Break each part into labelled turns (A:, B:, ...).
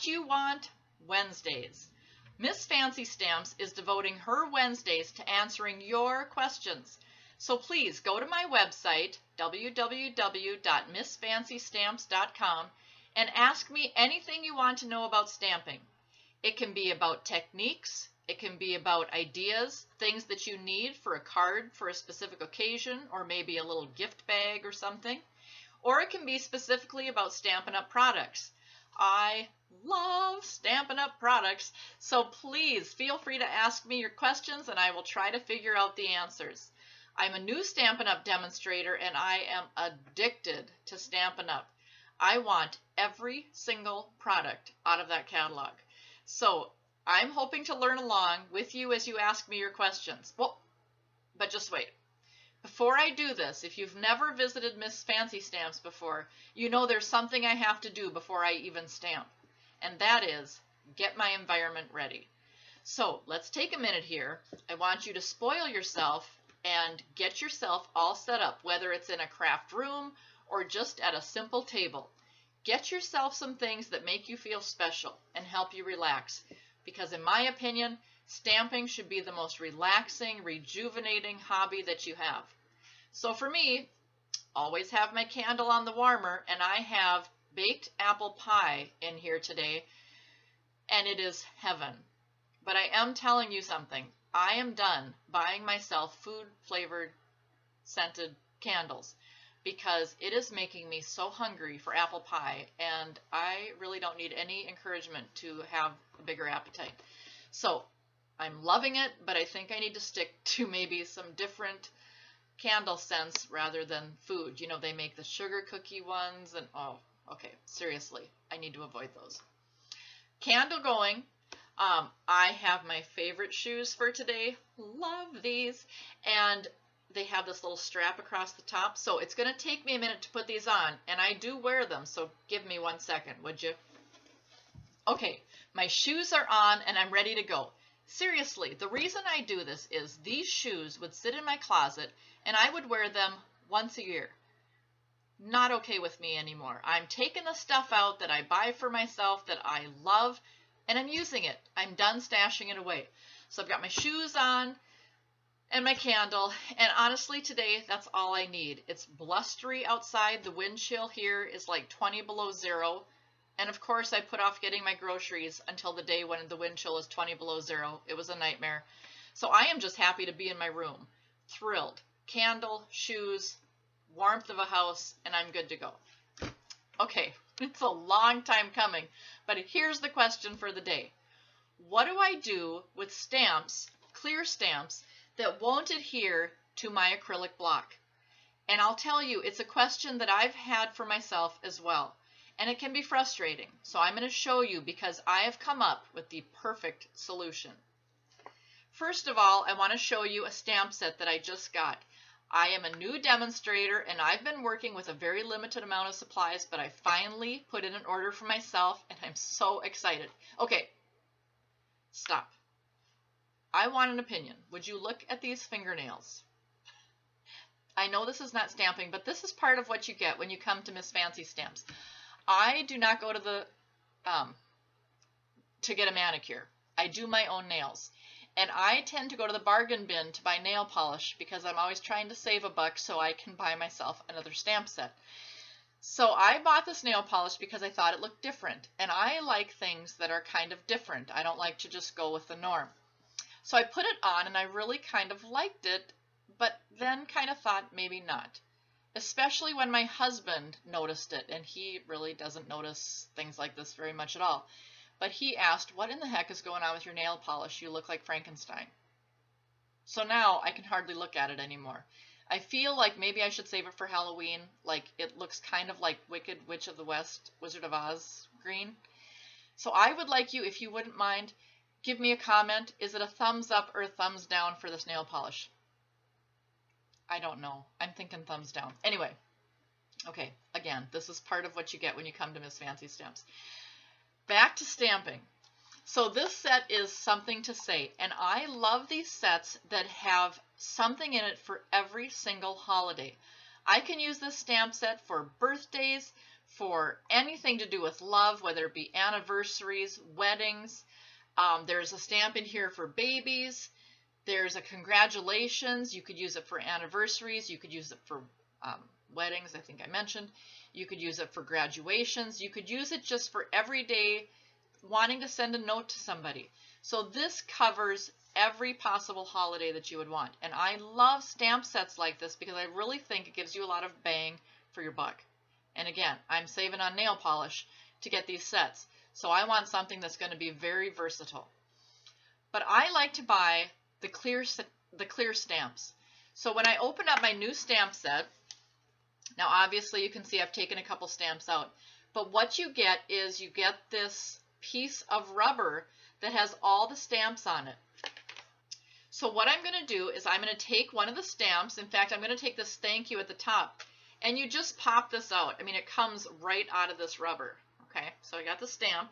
A: What you want Wednesdays. Miss Fancy Stamps is devoting her Wednesdays to answering your questions. So please go to my website, www.missfancystamps.com, and ask me anything you want to know about stamping. It can be about techniques, it can be about ideas, things that you need for a card for a specific occasion, or maybe a little gift bag or something. Or it can be specifically about Stampin' Up! Products. I love Stampin' Up! Products, so please feel free to ask me your questions and I will try to figure out the answers. I'm a new Stampin' Up! Demonstrator and I am addicted to Stampin' Up! I want every single product out of that catalog. So I'm hoping to learn along with you as you ask me your questions. Well, but just wait. Before I do this, if you've never visited Miss Fancy Stamps before, you know there's something I have to do before I even stamp, and that is get my environment ready. So let's take a minute here. I want you to spoil yourself and get yourself all set up, whether it's in a craft room or just at a simple table. Get yourself some things that make you feel special and help you relax, because in my opinion, stamping should be the most relaxing, rejuvenating hobby that you have. So for me, always have my candle on the warmer, and I have baked apple pie in here today, and it is heaven. But I am telling you something. I am done buying myself food-flavored scented candles because it is making me so hungry for apple pie, and I really don't need any encouragement to have a bigger appetite. So I'm loving it, but I think I need to stick to maybe some different candle scents rather than food. You know, they make the sugar cookie ones, and oh, okay, seriously, I need to avoid those. Candle going. I have my favorite shoes for today. Love these. And they have this little strap across the top, so it's going to take me a minute to put these on, and I do wear them, so give me 1 second, would you? Okay, my shoes are on and I'm ready to go. Seriously, the reason I do this is these shoes would sit in my closet and I would wear them once a year. Not okay with me anymore. I'm taking the stuff out that I buy for myself that I love and I'm using it. I'm done stashing it away. So I've got my shoes on and my candle, and honestly today that's all I need. It's blustery outside. The wind chill here is like 20 below zero. And of course I put off getting my groceries until the day when the wind chill is 20 below zero. It was a nightmare. So I am just happy to be in my room. Thrilled. Candle, shoes, warmth of a house, and I'm good to go. Okay, it's a long time coming, but here's the question for the day. What do I do with stamps, clear stamps, that won't adhere to my acrylic block? And I'll tell you, it's a question that I've had for myself as well. And it can be frustrating. So I'm going to show you because I have come up with the perfect solution. First of all, I want to show you a stamp set that I just got. I am a new demonstrator and I've been working with a very limited amount of supplies, but I finally put in an order for myself and I'm so excited. Okay, stop. I want an opinion. Would you look at these fingernails? I know this is not stamping, but this is part of what you get when you come to Miss Fancy Stamps. I do not go to the to get a manicure. I do my own nails. And I tend to go to the bargain bin to buy nail polish because I'm always trying to save a buck so I can buy myself another stamp set. So I bought this nail polish because I thought it looked different. And I like things that are kind of different. I don't like to just go with the norm. So I put it on and I really kind of liked it, but then kind of thought maybe not. Especially when my husband noticed it, and he really doesn't notice things like this very much at all. But he asked, what in the heck is going on with your nail polish? You look like Frankenstein. So now I can hardly look at it anymore. I feel like maybe I should save it for Halloween. Like it looks kind of like Wicked Witch of the West, Wizard of Oz green. So I would like you, if you wouldn't mind, give me a comment. Is it a thumbs up or a thumbs down for this nail polish? I don't know. I'm thinking thumbs down. Anyway, okay, again, this is part of what you get when you come to Miss Fancy Stamps. Back to stamping. So this set is something to say, and I love these sets that have something in it for every single holiday. I can use this stamp set for birthdays, for anything to do with love, whether it be anniversaries, weddings. There's a stamp in here for babies. There's a congratulations. You could use it for anniversaries. You could use it for weddings, I think I mentioned. You could use it for graduations. You could use it just for everyday wanting to send a note to somebody. So this covers every possible holiday that you would want. And I love stamp sets like this because I really think it gives you a lot of bang for your buck. And again, I'm saving on nail polish to get these sets. So I want something that's going to be very versatile. But I like to buy the clear stamps. So when I open up my new stamp set, now obviously you can see I've taken a couple stamps out, but what you get is you get this piece of rubber that has all the stamps on it. So what I'm going to do is I'm going to take one of the stamps. In fact, I'm going to take this thank you at the top, and you just pop this out. I mean, it comes right out of this rubber. Okay, so I got the stamp,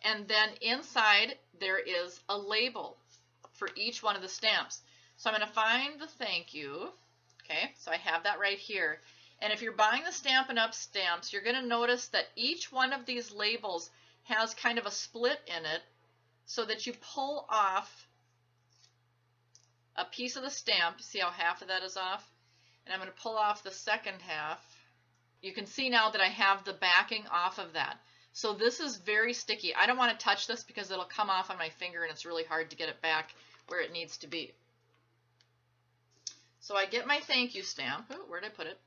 A: and then inside there is a label for each one of the stamps. So I'm going to find the thank you. Okay, so I have that right here. And if you're buying the Stampin' Up! Stamps, you're going to notice that each one of these labels has kind of a split in it so that you pull off a piece of the stamp. See how half of that is off? And I'm going to pull off the second half. You can see now that I have the backing off of that. So this is very sticky. I don't want to touch this because it'll come off on my finger and it's really hard to get it back where it needs to be. So I get my thank you stamp. Oh, where did I put it?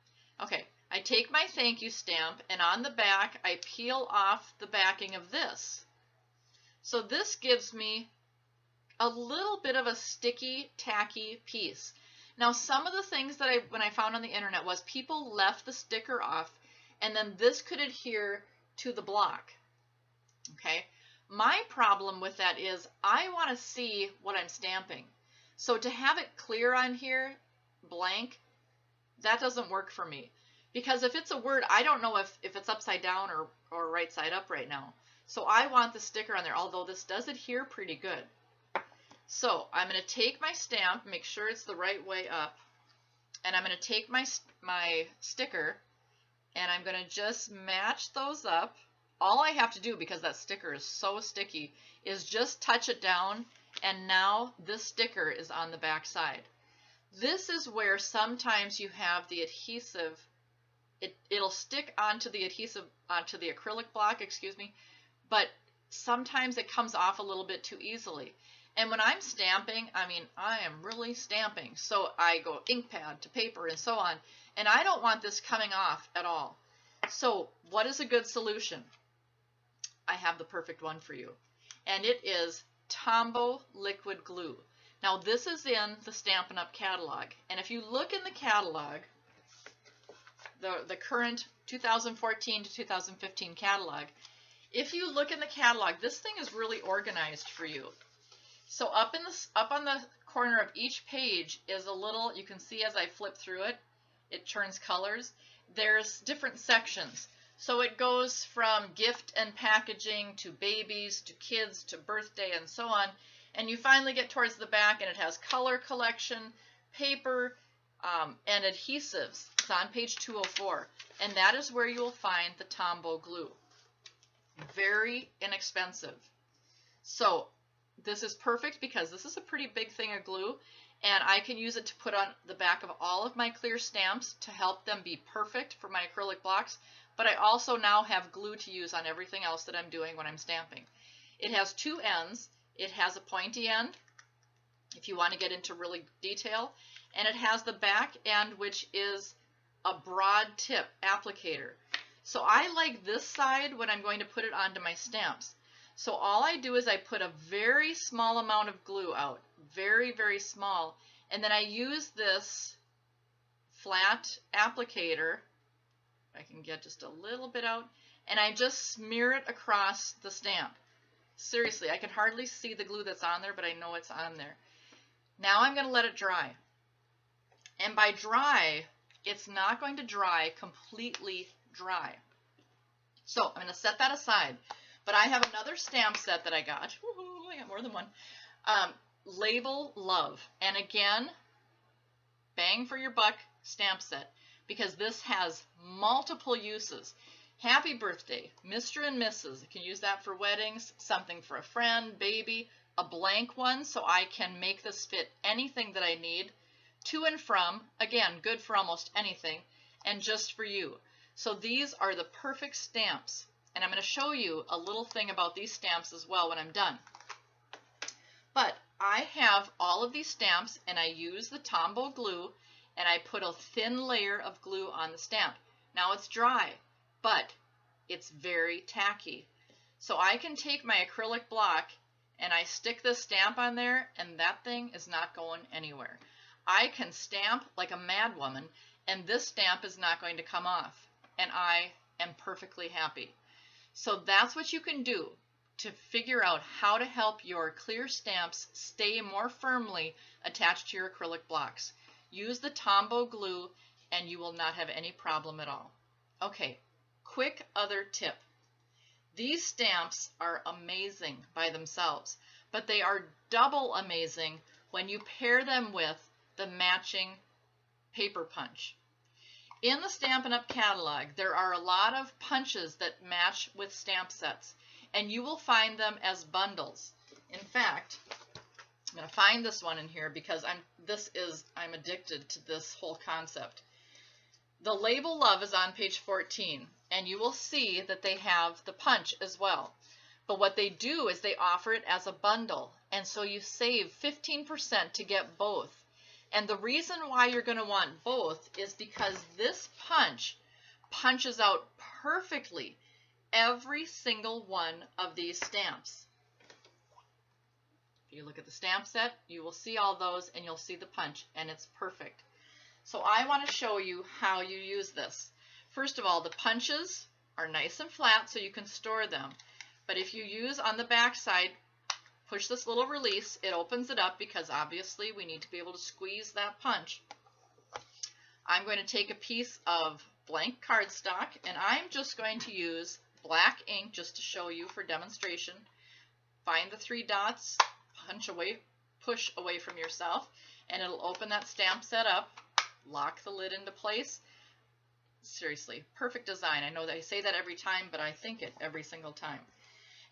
A: Okay, I take my thank you stamp, and on the back I peel off the backing of this. So this gives me a little bit of a sticky, tacky piece. Now some of the things that when I found on the internet was people left the sticker off and then this could adhere to the block. Okay, my problem with that is I want to see what I'm stamping. So to have it clear on here, blank, that doesn't work for me. Because if it's a word, I don't know if it's upside down or right side up right now. So I want the sticker on there, although this does adhere pretty good. So I'm going to take my stamp, make sure it's the right way up, and I'm going to take my sticker, and I'm going to just match those up. All I have to do, because that sticker is so sticky, is just touch it down, and now this sticker is on the back side. This is where sometimes you have the adhesive, it'll stick onto the adhesive, onto the acrylic block, excuse me, but sometimes it comes off a little bit too easily. And when I'm stamping, I mean, I am really stamping. So I go ink pad to paper and so on, and I don't want this coming off at all. So what is a good solution? I have the perfect one for you, and it is Tombow liquid glue. Now this is in the Stampin' Up! Catalog, and if you look in the catalog, the current 2014 to 2015 catalog, if you look in the catalog, this thing is really organized for you. So up on the corner of each page is a little, you can see as I flip through it, it turns colors. There's different sections. So it goes from gift and packaging to babies to kids to birthday and so on. And you finally get towards the back and it has color collection, paper, and adhesives. It's on page 204. And that is where you will find the Tombow glue. Very inexpensive. So this is perfect because this is a pretty big thing of glue, and I can use it to put on the back of all of my clear stamps to help them be perfect for my acrylic blocks, but I also now have glue to use on everything else that I'm doing when I'm stamping. It has two ends. It has a pointy end, if you want to get into really detail, and it has the back end, which is a broad tip applicator. So I like this side when I'm going to put it onto my stamps. So all I do is I put a very small amount of glue out, very, very small, and then I use this flat applicator, I can get just a little bit out, and I just smear it across the stamp. Seriously, I can hardly see the glue that's on there, but I know it's on there. Now I'm going to let it dry. And by dry, it's not going to dry completely dry. So I'm going to set that aside. But I have another stamp set that I got. Woohoo, I got more than one. Label Love. And again, bang for your buck stamp set. because this has multiple uses. Happy birthday, Mr. and Mrs. You can use that for weddings, something for a friend, baby, a blank one so I can make this fit anything that I need. To and from, again, good for almost anything, and just for you. So these are the perfect stamps. And I'm going to show you a little thing about these stamps as well when I'm done. But I have all of these stamps, and I use the Tombow glue, and I put a thin layer of glue on the stamp. Now it's dry, but it's very tacky. So I can take my acrylic block and I stick this stamp on there, and that thing is not going anywhere. I can stamp like a mad woman, and this stamp is not going to come off, and I am perfectly happy. So that's what you can do to figure out how to help your clear stamps stay more firmly attached to your acrylic blocks. Use the Tombow glue and you will not have any problem at all. Okay, quick other tip. These stamps are amazing by themselves, but they are double amazing when you pair them with the matching paper punch. In the Stampin' Up! Catalog, there are a lot of punches that match with stamp sets, and you will find them as bundles. In fact, I'm going to find this one in here because I'm addicted to this whole concept. The Label Love is on page 14, and you will see that they have the punch as well. But what they do is they offer it as a bundle, and so you save 15% to get both. And the reason why you're going to want both is because this punch punches out perfectly every single one of these stamps. If you look at the stamp set, you will see all those and you'll see the punch, and it's perfect. So I want to show you how you use this. First of all, the punches are nice and flat so you can store them. But if you use on the back side, push this little release, it opens it up because obviously we need to be able to squeeze that punch. I'm going to take a piece of blank cardstock, and I'm just going to use black ink just to show you for demonstration. Find the 3 dots, punch away, push away from yourself, and it'll open that stamp set up. Lock the lid into place. Seriously, perfect design. I know that I say that every time, but I think it every single time.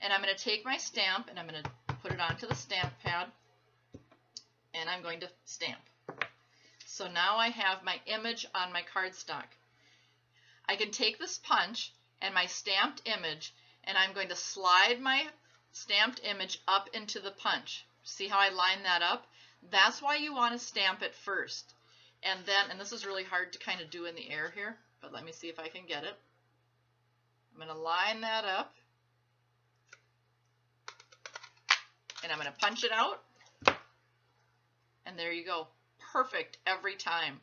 A: And I'm going to take my stamp and I'm going to put it onto the stamp pad, and I'm going to stamp. So now I have my image on my cardstock. I can take this punch and my stamped image, and I'm going to slide my stamped image up into the punch. See how I line that up? That's why you want to stamp it first. And then, and this is really hard to kind of do in the air here, but let me see if I can get it. I'm going to line that up, and I'm going to punch it out, and there you go. Perfect every time.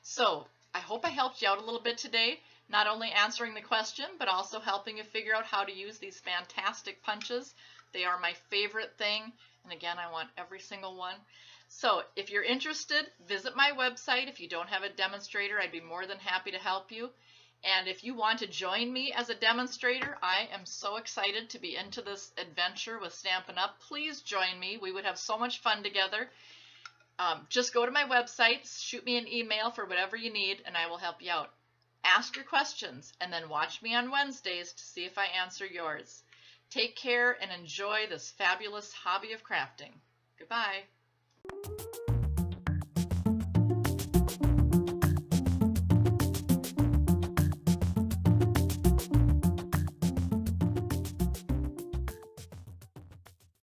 A: So I hope I helped you out a little bit today, not only answering the question, but also helping you figure out how to use these fantastic punches. They are my favorite thing, and again, I want every single one. So if you're interested, visit my website. If you don't have a demonstrator, I'd be more than happy to help you. And if you want to join me as a demonstrator, I am so excited to be into this adventure with Stampin' Up! Please join me. We would have so much fun together. Just go to my website, shoot me an email for whatever you need, and I will help you out. Ask your questions, and then watch me on Wednesdays to see if I answer yours. Take care and enjoy this fabulous hobby of crafting. Goodbye.